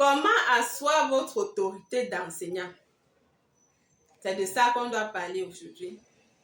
Comment asseoir votre autorité d'enseignant? C'est de ça qu'on doit parler aujourd'hui.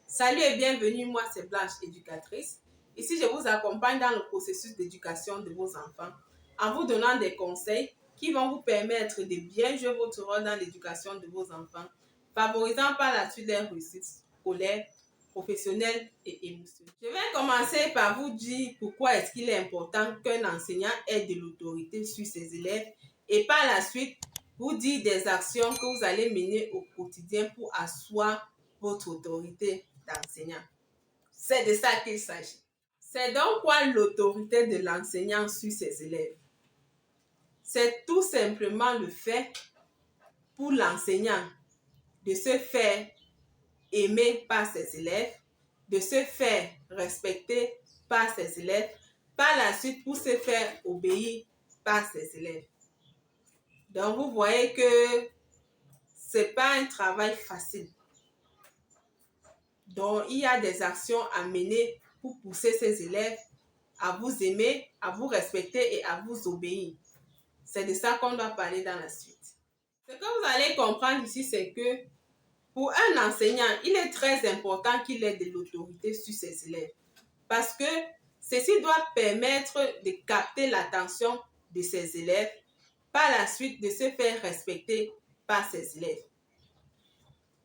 Salut et bienvenue, moi c'est Blanche, éducatrice. Ici, je vous accompagne dans le processus d'éducation de vos enfants en vous donnant des conseils qui vont vous permettre de bien jouer votre rôle dans l'éducation de vos enfants, favorisant par la suite leur réussite scolaire, professionnelle et émotionnelle. Je vais commencer par vous dire pourquoi est-ce qu'il est important qu'un enseignant ait de l'autorité sur ses élèves et par la suite vous dire des actions que vous allez mener au quotidien pour asseoir votre autorité d'enseignant. C'est de ça qu'il s'agit. C'est donc quoi l'autorité de l'enseignant sur ses élèves? C'est tout simplement le fait pour l'enseignant de se faire aimer par ses élèves, de se faire respecter par ses élèves, par la suite pour se faire obéir par ses élèves. Donc vous voyez que c'est pas un travail facile. Donc il y a des actions à mener pour pousser ses élèves à vous aimer, à vous respecter et à vous obéir. C'est de ça qu'on doit parler dans la suite. Ce que vous allez comprendre ici, c'est que pour un enseignant, il est très important qu'il ait de l'autorité sur ses élèves parce que ceci doit permettre de capter l'attention de ses élèves, par la suite de se faire respecter par ses élèves.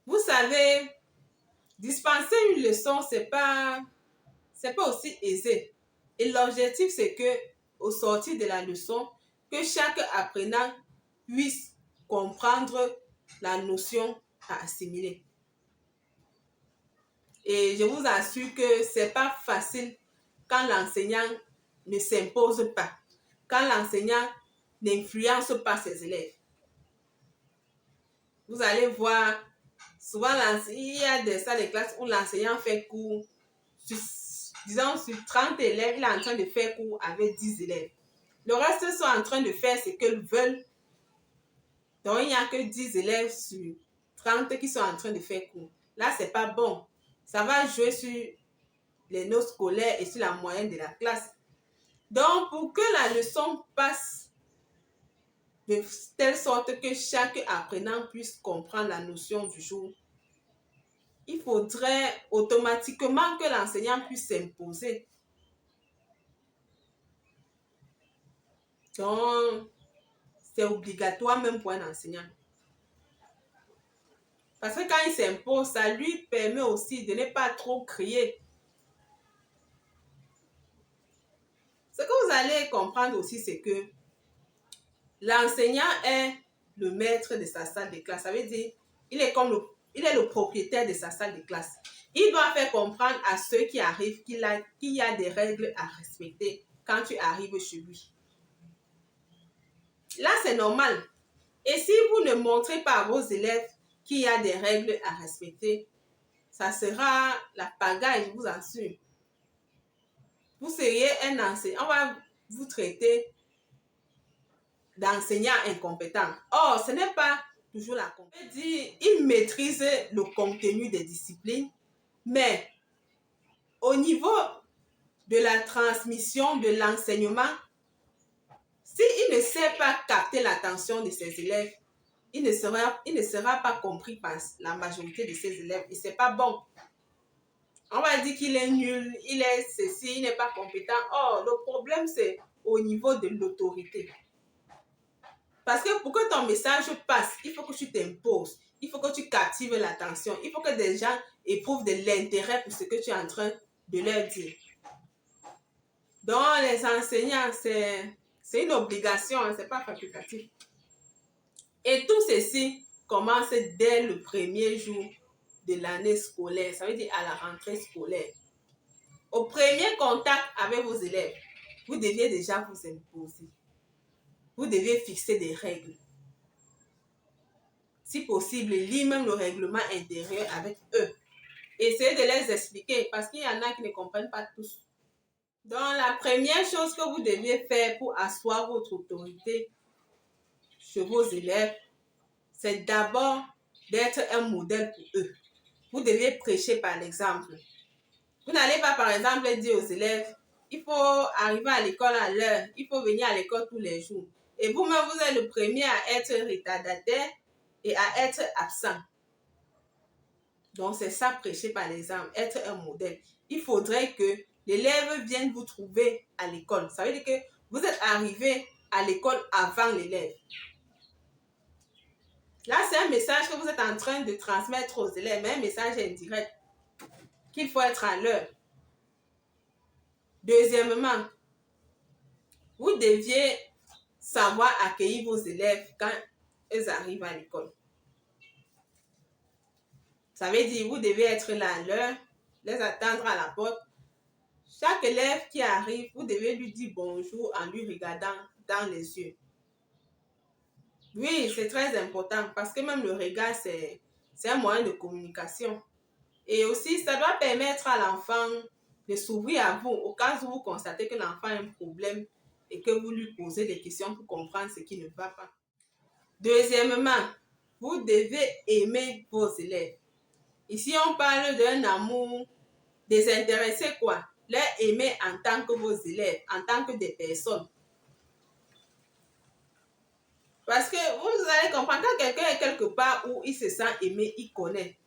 Vous savez, dispenser une leçon, c'est pas aussi aisé. Et l'objectif, c'est que au sortir de la leçon, que chaque apprenant puisse comprendre la notion à assimiler. Et je vous assure que c'est pas facile quand l'enseignant ne s'impose pas, quand l'enseignant n'influence pas ses élèves. Vous allez voir, souvent il y a des salles de classe où l'enseignant fait cours, disons sur 30 élèves, il est en train de faire cours avec 10 élèves. Le reste sont en train de faire ce qu'ils veulent. Donc il n'y a que 10 élèves sur 30 qui sont en train de faire cours. Là, c'est pas bon. Ça va jouer sur les notes scolaires et sur la moyenne de la classe. Donc, pour que la leçon passe de telle sorte que chaque apprenant puisse comprendre la notion du jour, il faudrait automatiquement que l'enseignant puisse s'imposer. Donc, c'est obligatoire même pour un enseignant. Parce que quand il s'impose, ça lui permet aussi de ne pas trop crier. Ce que vous allez comprendre aussi, c'est que l'enseignant est le maître de sa salle de classe. Ça veut dire, il est le propriétaire de sa salle de classe. Il doit faire comprendre à ceux qui arrivent qu'il y a des règles à respecter quand tu arrives chez lui. Là, c'est normal. Et si vous ne montrez pas à vos élèves qu'il y a des règles à respecter, ça sera la pagaille, je vous assure. Vous seriez un enseignant, on va vous traiter d'enseignant incompétent. Or, ce n'est pas toujours la compétence. Il maîtrise le contenu des disciplines, mais au niveau de la transmission de l'enseignement, s'il ne sait pas capter l'attention de ses élèves, il ne sera pas compris par la majorité de ses élèves et c'est pas bon. On va dire qu'il est nul, il est ceci, il n'est pas compétent. Or, le problème, c'est au niveau de l'autorité. Parce que pour que ton message passe, il faut que tu t'imposes, il faut que tu captives l'attention, il faut que des gens éprouvent de l'intérêt pour ce que tu es en train de leur dire. Donc, les enseignants, c'est une obligation, ce n'est pas facultatif. Et tout ceci commence dès le premier jour de l'année scolaire, ça veut dire à la rentrée scolaire. Au premier contact avec vos élèves, vous deviez déjà vous imposer. Vous devez fixer des règles. Si possible, lire même le règlement intérieur avec eux. Essayez de les expliquer parce qu'il y en a qui ne comprennent pas tous. Donc, la première chose que vous deviez faire pour asseoir votre autorité chez vos élèves, c'est d'abord d'être un modèle pour eux. Vous devez prêcher par l'exemple. Vous n'allez pas, par exemple, dire aux élèves, il faut arriver à l'école à l'heure, il faut venir à l'école tous les jours. Et vous-même, vous êtes le premier à être retardataire et à être absent. Donc, c'est ça, prêcher par l'exemple, être un modèle. Il faudrait que l'élève vienne vous trouver à l'école. Ça veut dire que vous êtes arrivé à l'école avant l'élève. Là, c'est un message que vous êtes en train de transmettre aux élèves, mais un message indirect, qu'il faut être à l'heure. Deuxièmement, vous deviez savoir accueillir vos élèves quand ils arrivent à l'école. Ça veut dire vous devez être là à l'heure, les attendre à la porte. Chaque élève qui arrive, vous devez lui dire bonjour en lui regardant dans les yeux. Oui, c'est très important parce que même le regard, c'est un moyen de communication. Et aussi, ça doit permettre à l'enfant de s'ouvrir à vous au cas où vous constatez que l'enfant a un problème et que vous lui posez des questions pour comprendre ce qui ne va pas. Deuxièmement, vous devez aimer vos élèves. Ici, on parle d'un amour désintéressé, quoi. Les aimer en tant que vos élèves, en tant que des personnes. Parce que vous allez comprendre, quand quelqu'un est quelque part où il se sent aimé, il connaît.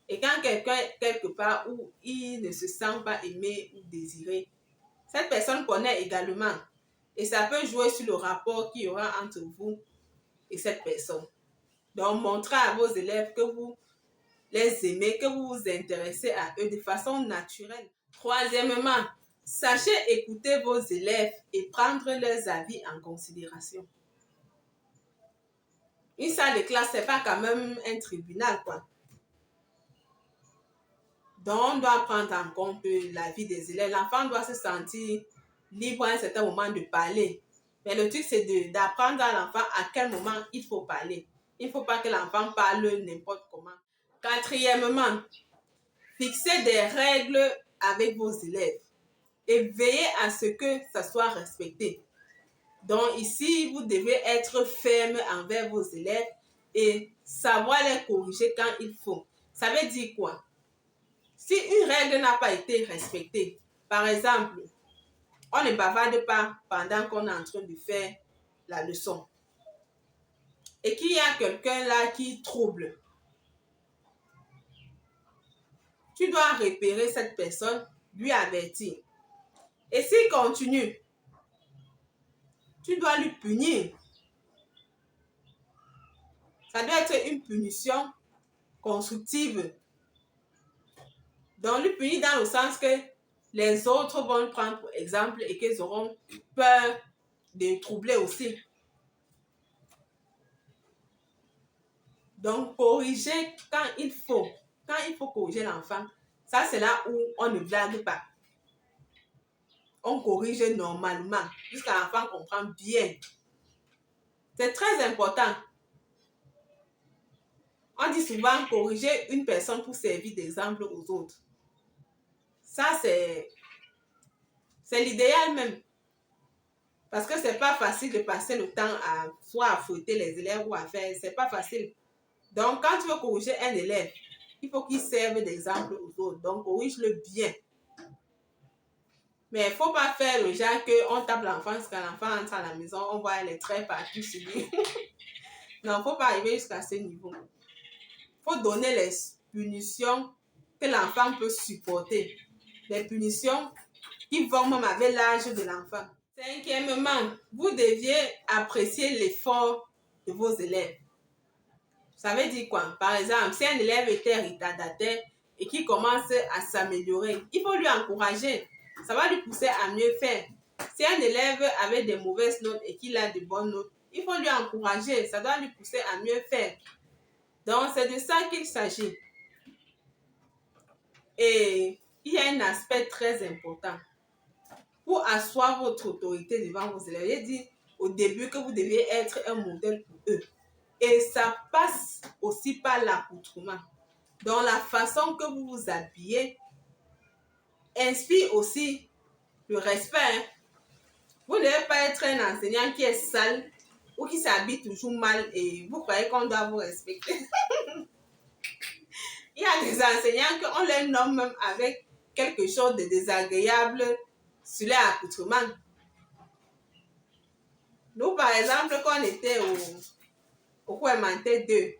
Et quand quelqu'un est quelque part où il ne se sent pas aimé ou désiré, cette personne connaît également. Et ça peut jouer sur le rapport qu'il y aura entre vous et cette personne. Donc, montrez à vos élèves que vous les aimez, que vous vous intéressez à eux de façon naturelle. Troisièmement, sachez écouter vos élèves et prendre leurs avis en considération. Une salle de classe, c'est pas quand même un tribunal, quoi. Donc, on doit prendre en compte l'avis des élèves. L'enfant doit se sentir libre à un certain moment de parler. Mais le truc, c'est d'apprendre à l'enfant à quel moment il faut parler. Il ne faut pas que l'enfant parle n'importe comment. Quatrièmement, fixez des règles avec vos élèves et veillez à ce que ça soit respecté. Donc ici, vous devez être ferme envers vos élèves et savoir les corriger quand il faut. Ça veut dire quoi? Si une règle n'a pas été respectée, par exemple, on ne bavarde pas pendant qu'on est en train de faire la leçon et qu'il y a quelqu'un là qui trouble, tu dois repérer cette personne, lui avertir. Et s'il continue, tu dois lui punir. Ça doit être une punition constructive. Donc, lui punir dans le sens que les autres vont le prendre pour exemple et qu'ils auront peur de troubler aussi. Donc, corriger quand il faut. Quand il faut corriger l'enfant, ça c'est là où on ne blague pas. On corrige normalement jusqu'à l'enfant comprend bien. C'est très important. On dit souvent corriger une personne pour servir d'exemple aux autres. Ça, c'est l'idéal même. Parce que c'est pas facile de passer le temps à soit à fouetter les élèves ou à faire. C'est pas facile. Donc, quand tu veux corriger un élève, il faut qu'il serve d'exemple aux autres. Donc, corrige-le bien. Mais il ne faut pas faire le genre qu'on tape l'enfant jusqu'à l'enfant entre à la maison, on voit les traits partout sur lui. Non, il ne faut pas arriver jusqu'à ce niveau. Il faut donner les punitions que l'enfant peut supporter. Les punitions qui vont même avec l'âge de l'enfant. Cinquièmement, vous deviez apprécier l'effort de vos élèves. Ça veut dire quoi? Par exemple, si un élève était retardataire et qui commence à s'améliorer, il faut lui encourager. Ça va lui pousser à mieux faire. Si un élève avait des mauvaises notes et qu'il a de bonnes notes, il faut lui encourager. Ça doit lui pousser à mieux faire. Donc, c'est de ça qu'il s'agit. Et il y a un aspect très important. Pour asseoir votre autorité devant vos élèves, il dit au début que vous devez être un modèle pour eux. Et ça passe aussi par l'accoutrement. Donc, la façon que vous vous habillez inspire aussi le respect. Vous ne devez pas être un enseignant qui est sale ou qui s'habille toujours mal et vous croyez qu'on doit vous respecter. Il y a des enseignants qu'on les nomme même avec quelque chose de désagréable sur leur accoutrement. Nous, par exemple, quand on était au cours élémentaire 2,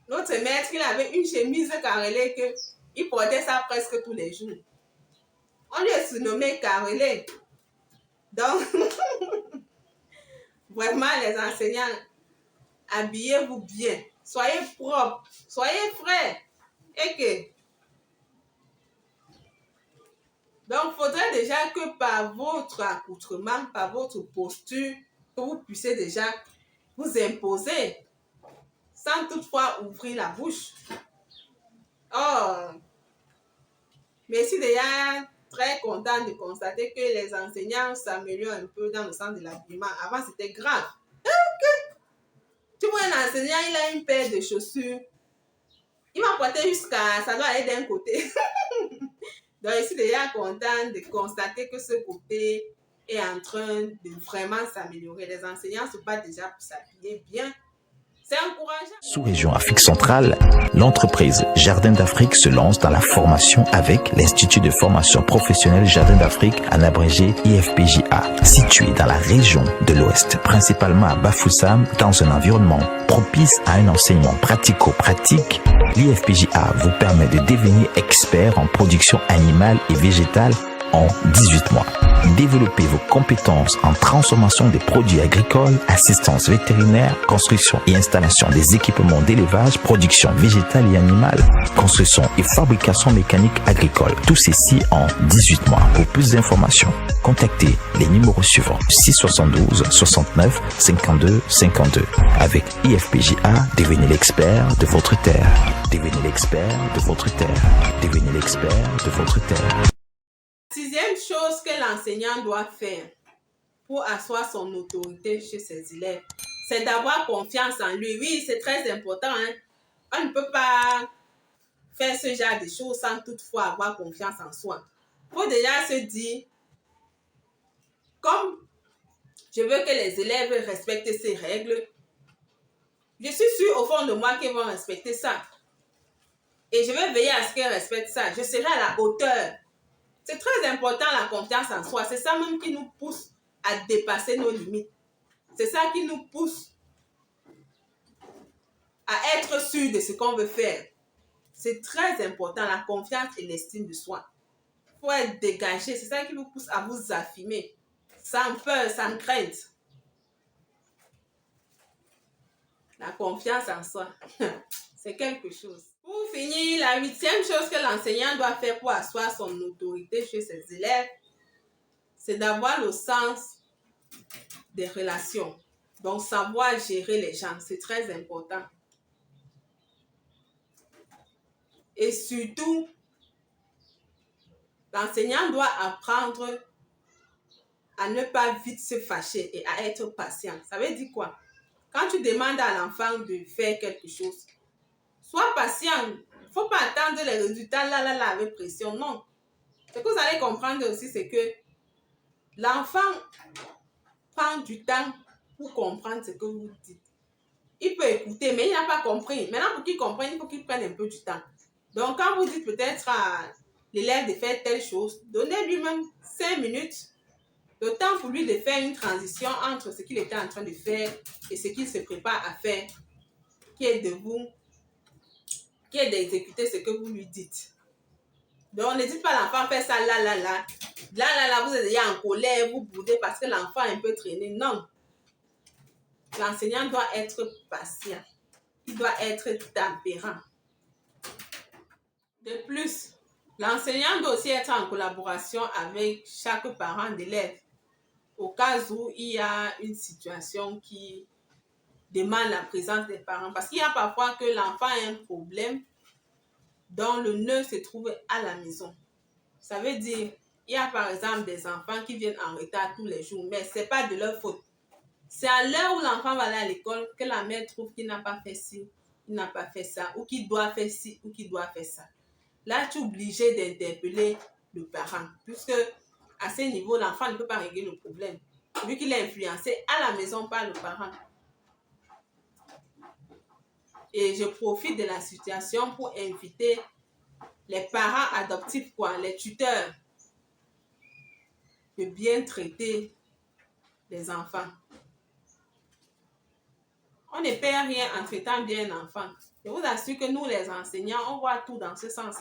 notre maître, il avait une chemise carrelée qu'il portait ça presque tous les jours. On lui a surnommé Carrelé. Donc, vraiment, les enseignants, habillez-vous bien. Soyez propres, soyez frais. Et que, donc, il faudrait déjà que par votre accoutrement, par votre posture, que vous puissiez déjà vous imposer sans toutefois ouvrir la bouche. Oh, mais je suis déjà très contente de constater que les enseignants s'améliorent un peu dans le sens de l'habillement. Avant, c'était grave. Tu vois, un enseignant, il a une paire de chaussures. Il m'a porté jusqu'à... Ça doit aller d'un côté. Donc, je suis déjà contente de constater que ce côté est en train de vraiment s'améliorer. Les enseignants se battent déjà pour s'habiller bien. C'est encourageant. Sous-région Afrique centrale, l'entreprise Jardin d'Afrique se lance dans la formation avec l'Institut de formation professionnelle Jardin d'Afrique, en abrégé IFPJA, situé dans la région de l'Ouest, principalement à Bafoussam, dans un environnement propice à un enseignement pratico-pratique. L'IFPJA vous permet de devenir expert en production animale et végétale en 18 mois. Développez vos compétences en transformation des produits agricoles, assistance vétérinaire, construction et installation des équipements d'élevage, production végétale et animale, construction et fabrication mécanique agricole. Tout ceci en 18 mois. Pour plus d'informations, contactez les numéros suivants: 672 69 52 52. Avec IFPJA, devenez l'expert de votre terre. Devenez l'expert de votre terre. Devenez l'expert de votre terre. Sixième chose que l'enseignant doit faire pour asseoir son autorité chez ses élèves, c'est d'avoir confiance en lui. Oui, c'est très important. Hein? On ne peut pas faire ce genre de choses sans toutefois avoir confiance en soi. Il faut déjà se dire, comme je veux que les élèves respectent ces règles, je suis sûre au fond de moi qu'ils vont respecter ça. Et je vais veiller à ce qu'ils respectent ça. Je serai à la hauteur. C'est très important la confiance en soi. C'est ça même qui nous pousse à dépasser nos limites. C'est ça qui nous pousse à être sûr de ce qu'on veut faire. C'est très important, la confiance et l'estime de soi. Il faut être dégagé. C'est ça qui nous pousse à vous affirmer. Sans peur, sans crainte. La confiance en soi, c'est quelque chose. Pour finir, la huitième chose que l'enseignant doit faire pour asseoir son autorité chez ses élèves, c'est d'avoir le sens des relations. Donc, savoir gérer les gens, c'est très important. Et surtout, l'enseignant doit apprendre à ne pas vite se fâcher et à être patient. Ça veut dire quoi? Quand tu demandes à l'enfant de faire quelque chose, sois patient. Il ne faut pas attendre les résultats là, avec pression. Non. Ce que vous allez comprendre aussi, c'est que l'enfant prend du temps pour comprendre ce que vous dites. Il peut écouter, mais il n'a pas compris. Maintenant, pour qu'il comprenne, il faut qu'il prenne un peu du temps. Donc, quand vous dites peut-être à l'élève de faire telle chose, donnez-lui même 5 minutes, le temps pour lui de faire une transition entre ce qu'il était en train de faire et ce qu'il se prépare à faire, qui est de vous, qui est d'exécuter ce que vous lui dites. Donc, ne dites pas à l'enfant faire ça là, vous êtes déjà en colère, vous boudez parce que l'enfant est un peu traîné. Non. L'enseignant doit être patient. Il doit être tempérant. De plus, l'enseignant doit aussi être en collaboration avec chaque parent d'élève au cas où il y a une situation qui demande la présence des parents. Parce qu'il y a parfois que l'enfant a un problème dont le nœud se trouve à la maison. Ça veut dire, il y a par exemple des enfants qui viennent en retard tous les jours, mais ce n'est pas de leur faute. C'est à l'heure où l'enfant va aller à l'école que la mère trouve qu'il n'a pas fait ci, il n'a pas fait ça, ou qu'il doit faire ci, ou qu'il doit faire ça. Là, tu es obligé d'interpeller le parent, puisque à ce niveau, l'enfant ne peut pas régler le problème, vu qu'il est influencé à la maison par le parent. Et je profite de la situation pour inviter les parents adoptifs, les tuteurs, de bien traiter les enfants. On ne perd rien en traitant bien un enfant. Je vous assure que nous, les enseignants, on voit tout dans ce sens.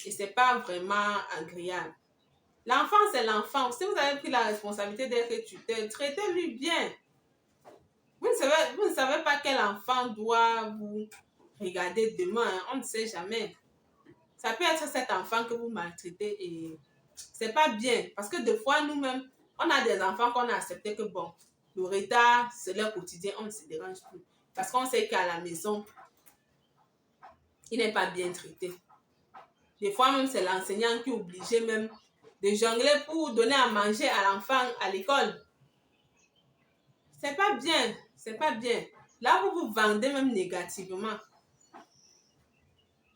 Et ce n'est pas vraiment agréable. L'enfant, c'est l'enfant. Si vous avez pris la responsabilité d'être tuteur, traitez-lui bien. Vous ne savez pas quel enfant doit vous regarder demain. On ne sait jamais. Ça peut être cet enfant que vous maltraitez et c'est pas bien. Parce que des fois, nous-mêmes, on a des enfants qu'on a accepté que bon, le retard, c'est leur quotidien, on ne se dérange plus. Parce qu'on sait qu'à la maison, il n'est pas bien traité. Des fois même, c'est l'enseignant qui est obligé même de jongler pour donner à manger à l'enfant à l'école. C'est pas bien, c'est pas bien. Là, vous vous vendez même négativement.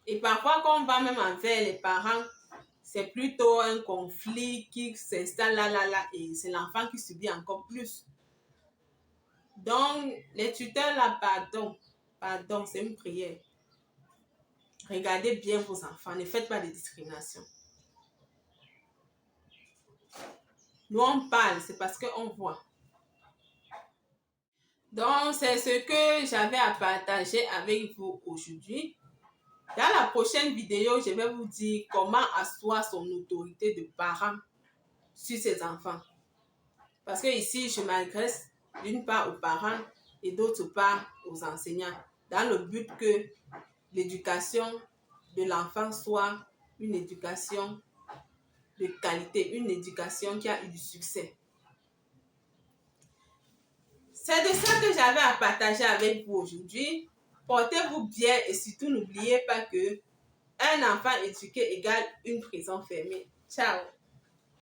Et parfois, quand on va même envers les parents, c'est plutôt un conflit qui s'installe là, et c'est l'enfant qui subit encore plus. Donc, les tuteurs là, pardon, c'est une prière. Regardez bien vos enfants, ne faites pas de discrimination. Nous, on parle, c'est parce qu'on voit. Donc, c'est ce que j'avais à partager avec vous aujourd'hui. Dans la prochaine vidéo, je vais vous dire comment asseoir son autorité de parent sur ses enfants. Parce que ici, je m'adresse d'une part aux parents et d'autre part aux enseignants, dans le but que l'éducation de l'enfant soit une éducation de qualité, une éducation qui a eu du succès. C'est de ça que j'avais à partager avec vous aujourd'hui. Portez-vous bien et surtout n'oubliez pas que un enfant éduqué égale une prison fermée. Ciao!